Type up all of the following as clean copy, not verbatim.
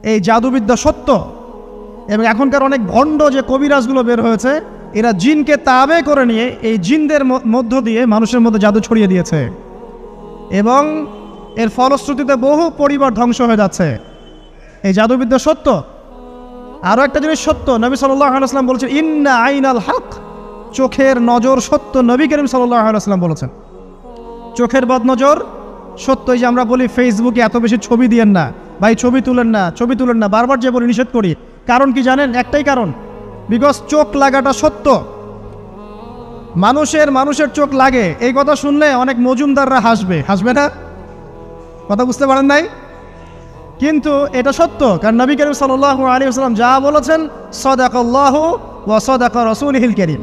এই জাদুবিদ্যা সত্য। এবং এখনকার অনেক ভণ্ড যে কবিরাজগুলো বের হয়েছে, এরা জিনকে তাবে করে নিয়ে এই জিনদের মধ্য দিয়ে মানুষের মধ্যে জাদু ছড়িয়ে দিয়েছে, এবং এর ফলশ্রুতিতে বহু পরিবার ধ্বংস হয়ে যাচ্ছে। এই জাদুবিদ্যা সত্য। আরও একটা জিনিস সত্য, নবী সাল্লাল্লাহু আলাইহি ওয়াসাল্লাম বলেছেন ইন্না আইনাল হক, চোখের নজর সত্য। নবী করিম সাল্লাল্লাহু আলাইহি ওয়াসাল্লাম বলেছেন চোখের বদনজর সত্য। এই যে আমরা বলি ফেসবুকে এত বেশি ছবি দিয়েন না ভাই, ছবি তুলেন না, ছবি তুলেন না, বারবার যে বলি নিষেধ করি, কারণ কি জানেন? একটাই কারণ, বিকজ চোখ লাগাটা সত্য। মানুষের চোখ লাগে, এই কথা শুনলে অনেক মজুমদাররা হাসবে না? কথা বুঝতে পারেন নাই? কিন্তু এটা সত্য, কারণ নবী করিম সাল্লাল্লাহু আলাইহি ওয়াসাল্লাম যা বলেছেন সাদাকাল্লাহু ওয়া সাদাকা রাসূলুহুল কারীম,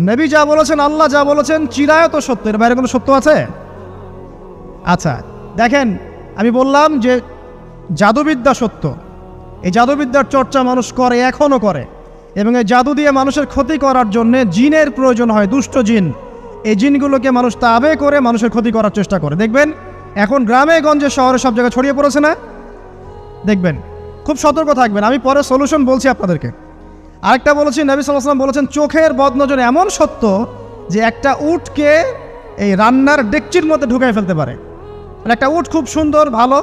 নবী যা বলেছেন, আল্লাহ যা বলেছেন চিরায়ত সত্য, এর বাইরে কোনো সত্য আছে? আচ্ছা দেখেন, আমি বললাম যে জাদুবিদ্যা সত্য। এই জাদুবিদ্যার চর্চা মানুষ করে, এখনও করে, এবং এই জাদু দিয়ে মানুষের ক্ষতি করার জন্য জিনের প্রয়োজন হয়, দুষ্ট জিন। এই জিনগুলোকে মানুষ তাবে করে মানুষের ক্ষতি করার চেষ্টা করে। দেখবেন এখন গ্রামে গঞ্জে শহরে সব জায়গায় ছড়িয়ে পড়েছে না? দেখবেন, খুব সতর্ক থাকবেন। আমি পরে সলিউশন বলছি আপনাদেরকে। আরেকটা বলেছি, নবী সাল্লাল্লাহু আলাইহি ওয়াসাল্লাম বলেছেন চোখের বদনজর এমন সত্য যে একটা উটকে এই রান্নার ডেকচির মধ্যে ঢুকাই ফেলতে পারে। মানে একটা উট খুব সুন্দর ভালো,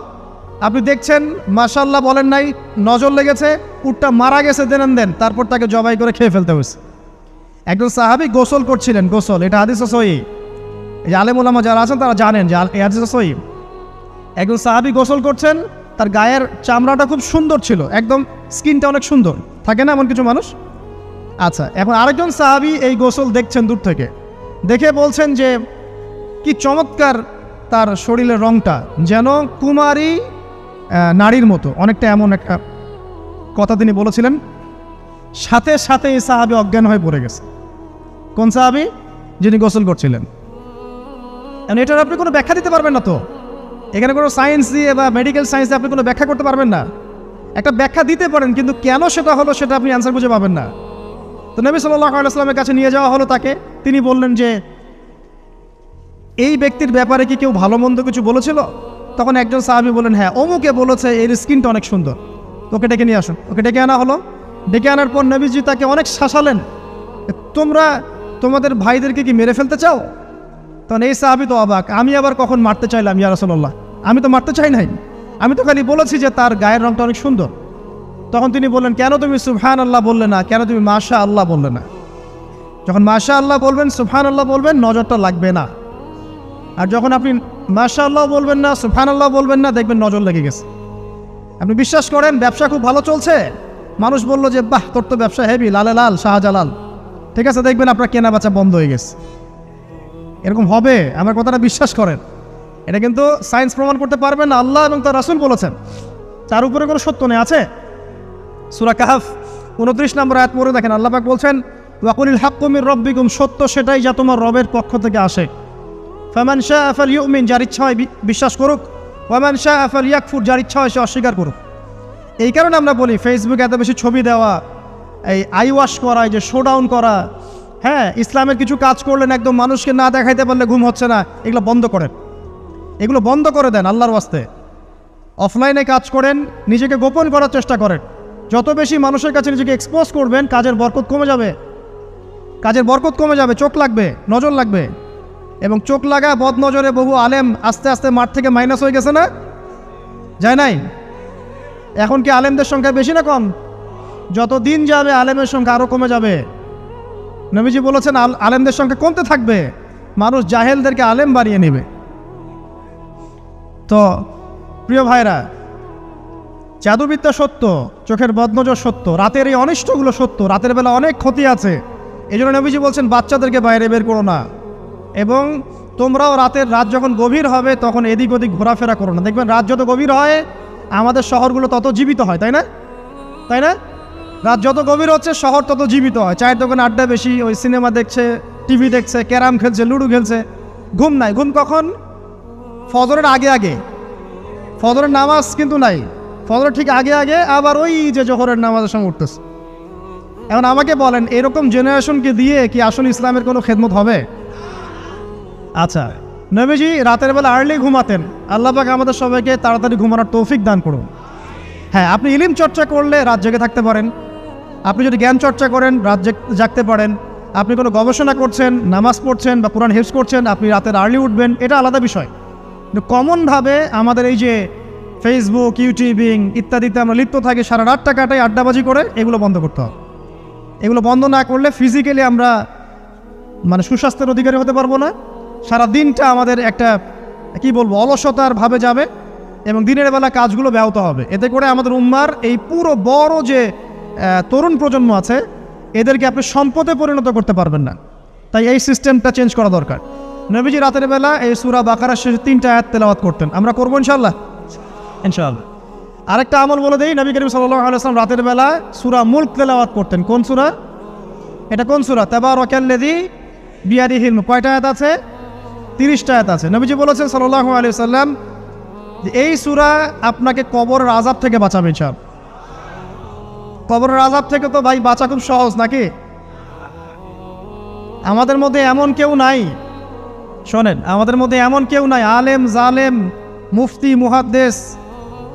আপনি দেখছেন মাশাআল্লাহ বলেন নাই, নজর লেগেছে, উটটা মারা গেছে দেন, তারপর তাকে জবাই করে খেয়ে ফেলতে হয়েছে। একজন সাহাবী গোসল করছিলেন, গোসল, এটা হাদিস সহিহ, এই যে আলেম ওলামা যারা আছেন তারা জানেন যে এই হাদিস সহিহ। একজন সাহাবী গোসল করছেন, তার গায়ের চামড়াটা খুব সুন্দর ছিল, একদম স্কিনটা অনেক সুন্দর থাকে না এমন কিছু মানুষ? আচ্ছা, এখন আরেকজন সাহাবী এই গোসল দেখছেন দূর থেকে, দেখে বলছেন যে কি চমৎকার তার শরীরের রংটা, যেন কুমারী নারীর মতো, অনেকটা এমন একটা কথা তিনি বলেছিলেন। সাথে সাথে এই সাহাবী অজ্ঞান হয়ে পড়ে গেছে। কোন সাহাবী? যিনি গোসল করছিলেন। এটার আপনি কোনো ব্যাখ্যা দিতে পারবেন না তো, এখানে কোনো সায়েন্স দিয়ে বা মেডিকেল সায়েন্স দিয়ে আপনি কোনো ব্যাখ্যা করতে পারবেন না। একটা ব্যাখ্যা দিতে পারেন, কিন্তু কেন সেটা হলো সেটা আপনি অ্যান্সার খুঁজে পাবেন না। তো নবী সাল্লাল্লাহু আলাইহি ওয়াসাল্লামের কাছে নিয়ে যাওয়া হলো তাকে। তিনি বললেন যে এই ব্যক্তির ব্যাপারে কি কেউ ভালো মন্দ কিছু বলেছিল? তখন একজন সাহাবী বললেন হ্যাঁ, অমুকে বলেছে এর স্কিনটা অনেক সুন্দর, ওকে ডেকে নিয়ে আসুন। ওকে ডেকে আনা হলো। ডেকে আনার পর নবীজি তাকে অনেক শাসালেন, তোমরা তোমাদের ভাইদেরকে কি মেরে ফেলতে চাও? তখন এই সাহাবী তো অবাক, আমি আবার কখন মারতে চাইলাম ইয়া রাসূলুল্লাহ? আমি তো মারতে চাই নাই, আমি তো খালি বলেছি যে তার গায়ের রংটা অনেক সুন্দর। তখন তিনি বললেন কেন তুমি সুবহানাল্লাহ বললে না, কেন তুমি মাশাআল্লাহ বললে না? যখন মাশাআল্লাহ বলবেন, সুবহানাল্লাহ বলবেন, নজরটা লাগবে না। আর যখন আপনি মাশাআল্লাহ বলবেন না, সুবহানাল্লাহ বলবেন না, দেখবেন নজর লেগে গেছে। আপনি বিশ্বাস করেন ব্যবসা খুব ভালো চলছে, মানুষ বলল যে বাহ তোর তো ব্যবসা হেভি, লালে লাল শাহজালাল, ঠিক আছে, দেখবেন আপনার কেনা বেচা বন্ধ হয়ে গেছে। এরকম হবে, আমার কথাটা বিশ্বাস করেন। এটা কিন্তু সায়েন্স প্রমাণ করতে পারবে না, আল্লাহ এবং তার রাসূল বলেছেন, তার উপরে কোনো সত্য নেই। আছে সূরা কাহফ 29 নম্বর আয়াত পড়ে দেখেন, আল্লাহ পাক বলছেন ওয়াকুলিল হাক্কু মির রাব্বিকুম, সত্য সেটাই যা তোমার রবের পক্ষ থেকে আসে। ফামান শাআ ফালইউমিন, যার ইচ্ছা হয় বিশ্বাস করুক, ওয়ামান শাআ ফালইয়াকফুর, যার ইচ্ছা হয় সে অস্বীকার করুক। এই কারণে আমরা বলি ফেসবুকে এত বেশি ছবি দেওয়া, এই আই ওয়াশ করা, এই যে শোডাউন করা, হ্যাঁ, ইসলামের কিছু কাজ করলেন একদম মানুষকে না দেখাইতে পারলে ঘুম হচ্ছে না, এগুলো বন্ধ করেন, এগুলো বন্ধ করে দেন আল্লাহর ওয়াস্তে। অফলাইনে কাজ করেন, নিজেকে গোপন করার চেষ্টা করেন। যত বেশি মানুষের কাছে নিজেকে এক্সপোজ করবেন, কাজের বরকত কমে যাবে, কাজের বরকত কমে যাবে, চোখ লাগবে, নজর লাগবে। এবং চোখ লাগা বদ নজরে বহু আলেম আস্তে আস্তে মাঠ থেকে মাইনাস হয়ে গেছে না? যায় নাই? এখন কি আলেমদের সংখ্যা বেশি না কম? যত দিন যাবে আলেমের সংখ্যা আরও কমে যাবে। নবীজি বলেছেন আলেমদের সংখ্যা কমতে থাকবে, মানুষ জাহেলদেরকে আলেম বানিয়ে নেবে। তো প্রিয় ভাইরা, জাদুবিদ্যা সত্য, চোখের বদনজর সত্য, রাতের এই অনিষ্টগুলো সত্য, রাতের বেলা অনেক ক্ষতি আছে। এই জন্য নবীজি বলছেন বাচ্চাদেরকে বাইরে বের করো না, এবং তোমরাও রাত যখন গভীর হবে তখন এদিক ওদিক ঘোরাফেরা করো না। দেখবেন রাত যত গভীর হয় আমাদের শহরগুলো তত জীবিত হয়, তাই না? তাই না? রাত যত গভীর হচ্ছে শহর তত জীবিত হয়। চায়ের দোকানে আড্ডা বেশি, ওই সিনেমা দেখছে, টিভি দেখছে, ক্যারাম খেলছে, লুডো খেলছে, ঘুম নাই। ঘুম কখন? ফজরের আগে আগে। ফজরের নামাজ কিন্তু নাই, ফজরের ঠিক আগে আগে, আবার ওই যে জোহরের নামাজের সঙ্গে উঠতেছে। এখন আমাকে বলেন এরকম জেনারেশনকে দিয়ে কি আসলে ইসলামের কোনো খেদমত হবে? আচ্ছা, নবীজি রাতের বেলা আর্লি ঘুমাতেন, আল্লাহ পাক আমাদের সবাইকে তাড়াতাড়ি ঘুমানোর তৌফিক দান করুন। হ্যাঁ, আপনি ইলম চর্চা করলে রাত জেগে থাকতে পারেন, আপনি যদি জ্ঞান চর্চা করেন রাত জাগতে পারেন, আপনি কোনো গবেষণা করছেন, নামাজ পড়ছেন বা কোরআন হেফজ করছেন, আপনি রাতের আর্লি উঠবেন, এটা আলাদা বিষয়। কিন্তু কমনভাবে আমাদের এই যে ফেসবুক, ইউটিউবিং ইত্যাদিতে আমরা লিপ্ত থাকি, সারা রাতটা কাটাই আড্ডাবাজি করে, এগুলো বন্ধ করতে হবে। এগুলো বন্ধ না করলে ফিজিক্যালি আমরা মানে সুস্বাস্থ্যের অধিকারী হতে পারবো না। সারা দিনটা আমাদের একটা কি বলবো অলসতার ভাবে যাবে এবং দিনের বেলা কাজগুলো ব্যাহত হবে। এতে করে আমাদের উম্মার এই পুরো বড় যে তরুণ প্রজন্ম আছে এদেরকে আপনি সম্পদে পরিণত করতে পারবেন না। তাই এই সিস্টেমটা চেঞ্জ করা দরকার। নবীজি রাতের বেলা এই সূরা বাকারার শেষে 3টা আয়াত তেলাওয়াত করতেন, আমরা করবো ইনশাআল্লাহ। আরেকটা আমল বলে দেই, নবী করিম সাল্লাল্লাহু আলাইহি ওয়াসাল্লাম রাতের বেলা সূরা মুলক তেলাওয়াত করতেন। কোন সূরা এটা? কোন সূরা? তাবারাকাল্লাযী বিয়াদিহিল মুলক। কয়টা আয়াত আছে? 30টা আয়াত আছে। নবীজি বলেছেন সাল্লাল্লাহু আলাইহি ওয়াসাল্লাম যে এই সূরা আপনাকে কবরের আযাব থেকে বাঁচাবে ইনশাআল্লাহ। কবরের আযাব থেকে তো ভাই বাঁচা খুব সহজ নাকি? আমাদের মধ্যে এমন কেউ নাই, শোনেন, আমাদের মধ্যে এমন কেউ নাই আলেম জালেম মুফতি মুহাদ্দিস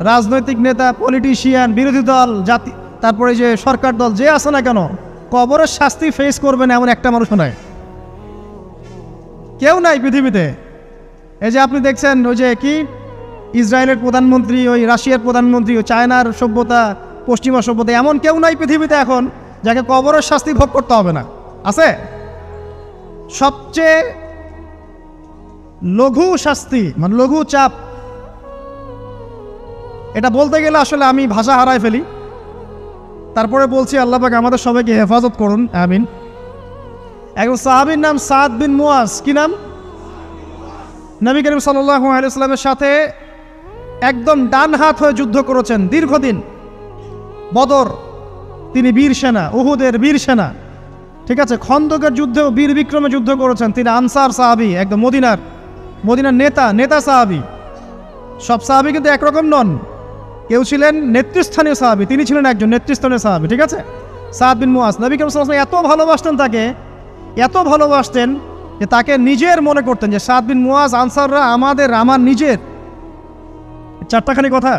রাজনৈতিক নেতা পলিটিশিয়ান বিরোধী দল জাতি তারপরে যে সরকার দল যে আছে না কেন কবরের শাস্তি ফেস করবে না এমন একটা মানুষও নাই, কেউ নাই পৃথিবীতে। এই যে আপনি দেখছেন ওই যে কি ইসরায়েলের প্রধানমন্ত্রী, ওই রাশিয়ার প্রধানমন্ত্রী, ওই চায়নার সভ্যতা, পশ্চিমা সভ্যতা, এমন কেউ নাই পৃথিবীতে এখন যাকে কবরের শাস্তি ভোগ করতে হবে না। আছে? সবচেয়ে লঘু শাস্তি মানে লঘু চাপ, এটা বলতে গেলে আসলে আমি ভাষা হারায় ফেলি। তারপরে বলছি আল্লাহ পাক আমাদের সবাইকে হেফাজত করুন, আমিন। একজন সাহাবীর নাম সাদ বিন মুয়াজ। কি নাম? নবী করিম সাল্লাল্লাহু আলাইহি ওয়াসাল্লামের সাথে একদম ডান হাত হয়ে যুদ্ধ করেছেন দীর্ঘদিন। বদর তিনি বীর সেনা, উহুদের বীর সেনা, ঠিক আছে। খন্দকের যুদ্ধেও বীর বিক্রমে যুদ্ধ করেছেন। তিনি আনসার সাহাবী, একদম মদিনার নেতা সাহাবী। সব সাহাবী কিন্তু একরকম নন, কেউ ছিলেন নেতৃস্থানীয় সাহাবী, তিনি ছিলেন একজন নেতৃস্থানীয় সাহাবী, ঠিক আছে। সাদ বিন মুয়াজ নবী করিম সাল্লাল্লাহু আলাইহি ওয়াসাল্লাম এত ভালোবাসতেন তাকে, এত ভালোবাসতেন যে তাকে নিজের মনে করতেন যে সাদ বিন মুয়াজ আনসাররা আমার নিজের। চারটাখানি কথা।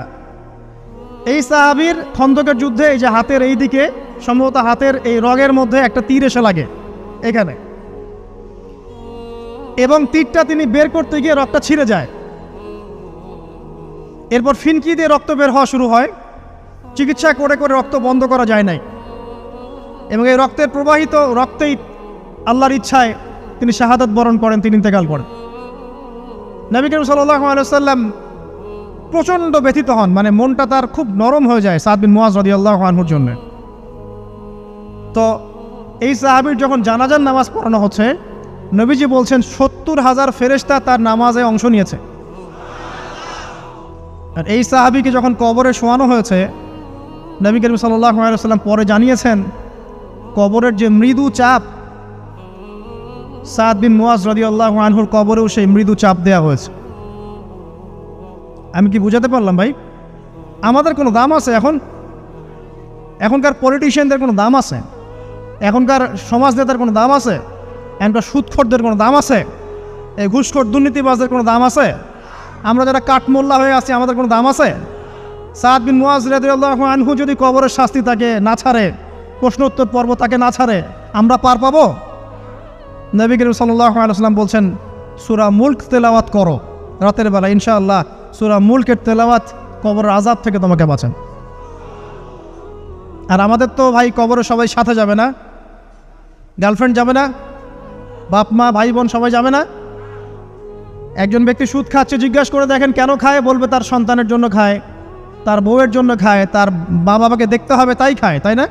এই সাহাবীর খন্দকের যুদ্ধে এই যে হাতের এই দিকে সম্ভবত হাতের এই রগের মধ্যে একটা তীর এসে লাগে এখানে, এবং তীরটা তিনি বের করতে গিয়ে রক্তটা ছিঁড়ে যায়। এরপর ফিনকি দিয়ে রক্ত বের হওয়া শুরু হয়। চিকিৎসা করে করে রক্ত বন্ধ করা যায় নাই, এবং এই রক্তের প্রবাহিত রক্তেই আল্লাহর ইচ্ছায় তিনি শাহাদাত বরণ করেন, তিনি ইন্তেকাল করেন। নবী করিম সাল্লাল্লাহু আলাইহি ওয়াসাল্লাম প্রচণ্ড ব্যথিত হন, মানে মনটা তার খুব নরম হয়ে যায় সাদ বিন মুয়াজ রাদিয়াল্লাহু আনহুর জন্য। তো এই সাহাবীর যখন জানাজার নামাজ পড়ানো হচ্ছে, নবীজি বলছেন 70,000 ফেরেশতা তার নামাজে অংশ নিয়েছে। আর এই সাহাবীকে যখন কবরে শোয়ানো হয়েছে, নবী করিম সাল্লাল্লাহু আলাইহি ওয়াসাল্লাম পরে জানিয়েছেন কবরের যে মৃদু চাপ, সাদ বিন মুয়াজ রাদিয়াল্লাহু আনহুর কবরেও সেই মৃদু চাপ দেওয়া হয়েছে। আমি কি বুঝাতে পারলাম ভাই? আমাদের কোনো দাম আছে এখনকার পলিটিশিয়ানদের কোনো দাম আছে? এখনকার সমাজ নেতার কোনো দাম আছে? এখনকার সুদখোরদের কোনো দাম আছে? এই ঘুষখোর দুর্নীতিবাজদের কোনো দাম আছে? আমরা যারা কাঠমোল্লা হয়ে আছি আমাদের কোনো দাম আছে? সাদ বিন মুয়াজ রাদিয়াল্লাহু আনহু যদি কবরের শাস্তি তাকে না ছাড়ে, প্রশ্ন উত্তর পর্ব তাকে না ছাড়ে, আমরা পার পাবো? নবী করিম সাল্লাল্লাহু আলাইহি ওয়াসাল্লাম বলছেন সূরা মুলক তেলাওয়াত করো রাতের বেলা, ইনশাআল্লাহ সূরা মুলকের তেলাওয়াত কবরের আযাব থেকে তোমাকে বাঁচান। আর আমাদের তো ভাই কবরে সবাই সাথে যাবে না, গার্লফ্রেন্ড যাবে না, বাপ মা ভাই বোন সবাই যাবে না। একজন ব্যক্তি সুদ খাচ্ছে, জিজ্ঞাসা করে দেখেন কেন খায়, বলবে তার সন্তানের জন্য খায়, তার বউয়ের জন্য খায়, তার মা বাবাকে দেখতে হবে তাই খায়, তাই না?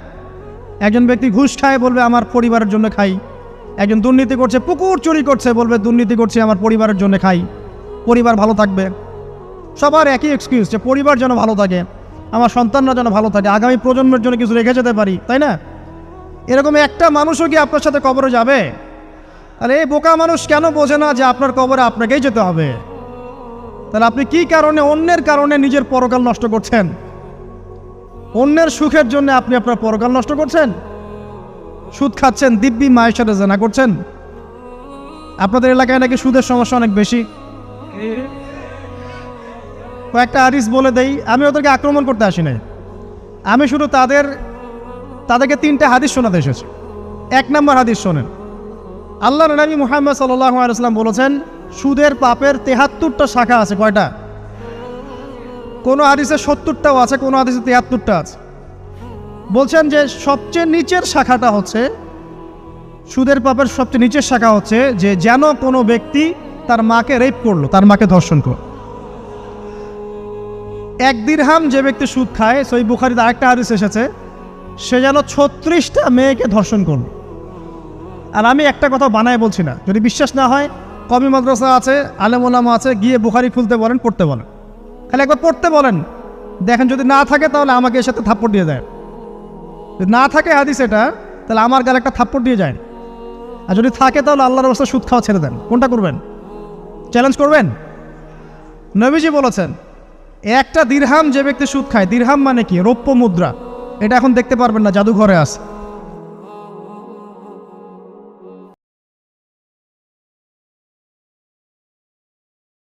একজন ব্যক্তি ঘুষ খায়, বলবে আমার পরিবারের জন্য খাই। একজন দুর্নীতি করছে, পুকুর চুরি করছে, বলবে দুর্নীতি করছে আমার পরিবারের জন্য খাই, পরিবার ভালো থাকবে। সবার একই এক্সকিউজ যে পরিবার যেন ভালো থাকে, আমার সন্তানরা যেন ভালো থাকে, আগামী প্রজন্মের জন্য কিছু রেখে যেতে পারি, তাই না? এরকম একটা মানুষও কি আপনার সাথে কবরে যাবে? আরে এই বোকা মানুষ কেন বোঝে না যে আপনার কবরে আপনাকেই যেতে হবে? তাহলে আপনি কি কারণে অন্যের কারণে নিজের পরকাল নষ্ট করছেন? অন্যের সুখের জন্য আপনি আপনার পরকাল নষ্ট করছেন। সুদ খাচ্ছেন, দিব্যি মায়ের সাথে জেনা করছেন। আপনাদের এলাকায় নাকি সুদের সমস্যা অনেক বেশি। কয়েকটা হাদিস বলে দেই, আমি ওদেরকে আক্রমণ করতে আসি নাই, আমি শুধু তাদেরকে 3টে হাদিস শোনাতে এসেছি। 1 নম্বর হাদিস শোনেন। আল্লাহর নবী মুহাম্মদ সাল্লাল্লাহু আলাইহি ওয়াসাল্লাম বলেছেন, সুদের পাপের 73টা শাখা আছে। কয়টা? কোনো হাদিসে 70টাও আছে, কোনো হাদিসে 73টা আছে। বলছেন যে সবচেয়ে নিচের শাখাটা হচ্ছে, সুদের পাপের সবচেয়ে নিচের শাখা হচ্ছে যে যেন কোনো ব্যক্তি তার মাকে রেপ করলো, তার মাকে ধর্ষণ করলো। 1 দিরহাম যে ব্যক্তি সুদ খায়, সহিহ বুখারীতে আরেকটা হাদিস এসেছে, সে যেন 36টা মেয়েকে ধর্ষণ করলো। আর আমি একটা কথা বানায় বলছি না, যদি বিশ্বাস না হয় কওমি মাদ্রাসা আছে, আলেম ওলামা আছে, গিয়ে বুখারী খুলতে বলেন, পড়তে বলেন, খালি একবার পড়তে বলেন, দেখেন যদি না থাকে তাহলে আমাকে এর সাথে থাপ্পড় দিয়ে যায়। যদি না থাকে হাদিস এটা, তাহলে আমার গালে একটা থাপ্পড় দিয়ে যায়। আর যদি থাকে তাহলে আল্লাহর রাস্তায় সুদ খাওয়া ছেড়ে দেন। কোনটা করবেন? চ্যালেঞ্জ করবেন? নবীজি বলেছেন, 1টা দিরহাম যে ব্যক্তি সুদ খায়, দিরহাম মানে কি? রৌপ্য মুদ্রা। এটা এখন দেখতে পারবেন না, জাদুঘরে আছে।